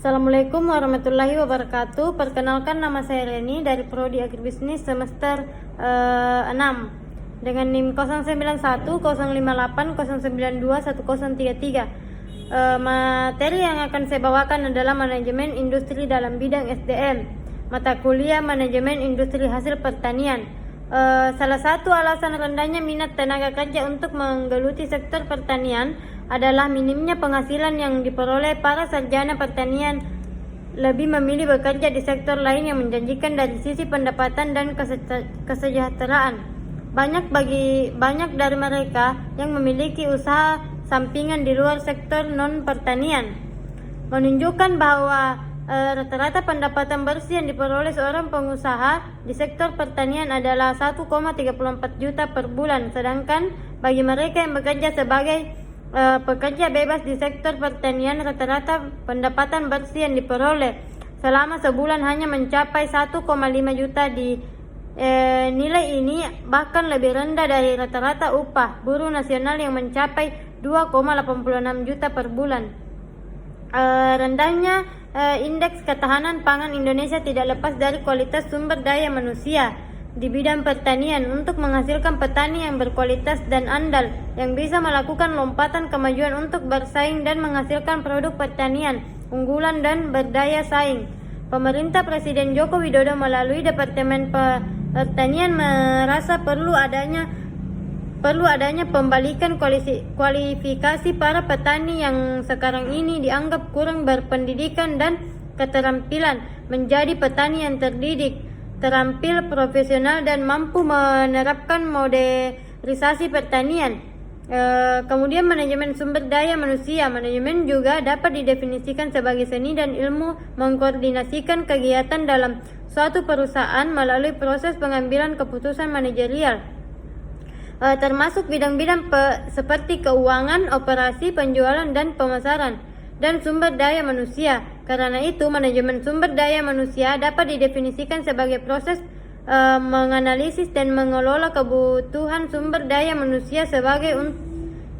Assalamualaikum warahmatullahi wabarakatuh. Perkenalkan, nama saya Reni dari Prodi Agribisnis semester 6 dengan NIM 091058092133. Materi yang akan saya bawakan adalah manajemen industri dalam bidang SDM, mata kuliah manajemen industri hasil pertanian. Salah satu alasan rendahnya minat tenaga kerja untuk menggeluti sektor pertanian adalah minimnya penghasilan yang diperoleh. Para sarjana pertanian lebih memilih bekerja di sektor lain yang menjanjikan dari sisi pendapatan dan kesejahteraan. Banyak dari mereka yang memiliki usaha sampingan di luar sektor non pertanian, menunjukkan bahwa rata-rata pendapatan bersih yang diperoleh seorang pengusaha di sektor pertanian adalah 1,34 juta per bulan, sedangkan bagi mereka yang bekerja sebagai pekerja bebas di sektor pertanian, rata-rata pendapatan bersih yang diperoleh selama sebulan hanya mencapai 1,5 juta. Nilai ini bahkan lebih rendah dari rata-rata upah buruh nasional yang mencapai 2,86 juta per bulan. Rendahnya indeks ketahanan pangan Indonesia tidak lepas dari kualitas sumber daya manusia di bidang pertanian. Untuk menghasilkan petani yang berkualitas dan andal yang bisa melakukan lompatan kemajuan untuk bersaing dan menghasilkan produk pertanian unggulan dan berdaya saing, pemerintah Presiden Joko Widodo melalui Departemen Pertanian merasa perlu adanya pembalikan kualifikasi para petani yang sekarang ini dianggap kurang berpendidikan dan keterampilan menjadi petani yang terdidik, terampil, profesional, dan mampu menerapkan modernisasi pertanian. Kemudian manajemen sumber daya manusia. Manajemen juga dapat didefinisikan sebagai seni dan ilmu mengkoordinasikan kegiatan dalam suatu perusahaan melalui proses pengambilan keputusan manajerial, termasuk bidang-bidang seperti keuangan, operasi, penjualan, dan pemasaran, dan sumber daya manusia. Karena itu, manajemen sumber daya manusia dapat didefinisikan sebagai proses menganalisis dan mengelola kebutuhan sumber daya manusia sebagai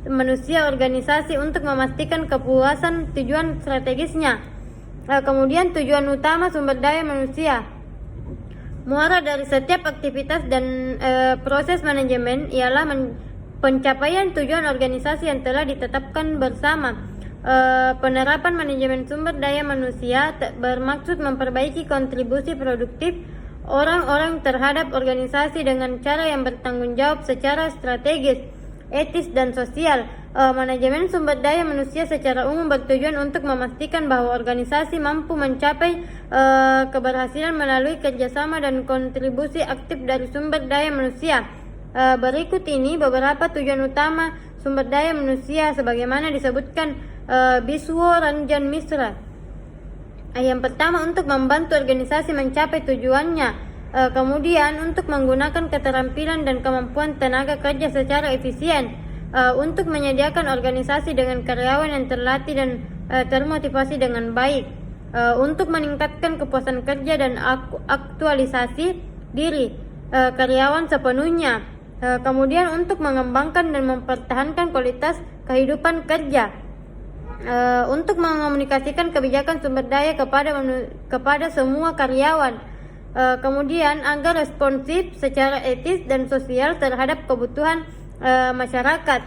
manusia organisasi untuk memastikan kepuasan tujuan strategisnya. Kemudian tujuan utama sumber daya manusia. Muara dari setiap aktivitas dan proses manajemen ialah pencapaian tujuan organisasi yang telah ditetapkan bersama. Penerapan manajemen sumber daya manusia bermaksud memperbaiki kontribusi produktif orang-orang terhadap organisasi dengan cara yang bertanggung jawab secara strategis, etis, dan sosial. Manajemen sumber daya manusia secara umum bertujuan untuk memastikan bahwa organisasi mampu mencapai keberhasilan melalui kerjasama dan kontribusi aktif dari sumber daya manusia. Berikut ini beberapa tujuan utama sumber daya manusia sebagaimana disebutkan Biswo Ranjan Misra. Yang pertama, untuk membantu organisasi mencapai tujuannya. Kemudian, untuk menggunakan keterampilan dan kemampuan tenaga kerja secara efisien. Untuk menyediakan organisasi dengan karyawan yang terlatih dan termotivasi dengan baik. Untuk meningkatkan kepuasan kerja dan aktualisasi diri karyawan sepenuhnya. Kemudian, untuk mengembangkan dan mempertahankan kualitas kehidupan kerja. Untuk mengomunikasikan kebijakan sumber daya kepada semua karyawan. Kemudian agar responsif secara etis dan sosial terhadap kebutuhan masyarakat.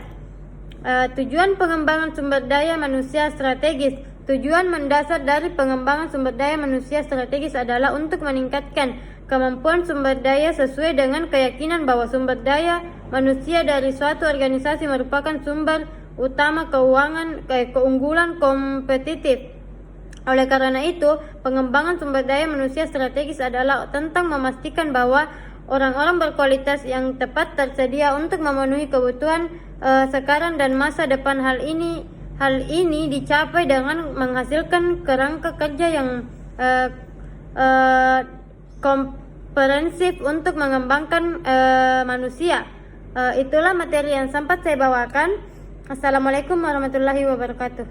Tujuan pengembangan sumber daya manusia strategis. Tujuan mendasar dari pengembangan sumber daya manusia strategis adalah untuk meningkatkan kemampuan sumber daya sesuai dengan keyakinan bahwa sumber daya manusia dari suatu organisasi merupakan sumber utama keunggulan kompetitif. Oleh karena itu, pengembangan sumber daya manusia strategis adalah tentang memastikan bahwa orang-orang berkualitas yang tepat tersedia untuk memenuhi kebutuhan sekarang dan masa depan. Hal ini dicapai dengan menghasilkan kerangka kerja yang komprehensif untuk mengembangkan manusia. Itulah materi yang sempat saya bawakan. Assalamualaikum warahmatullahi wabarakatuh.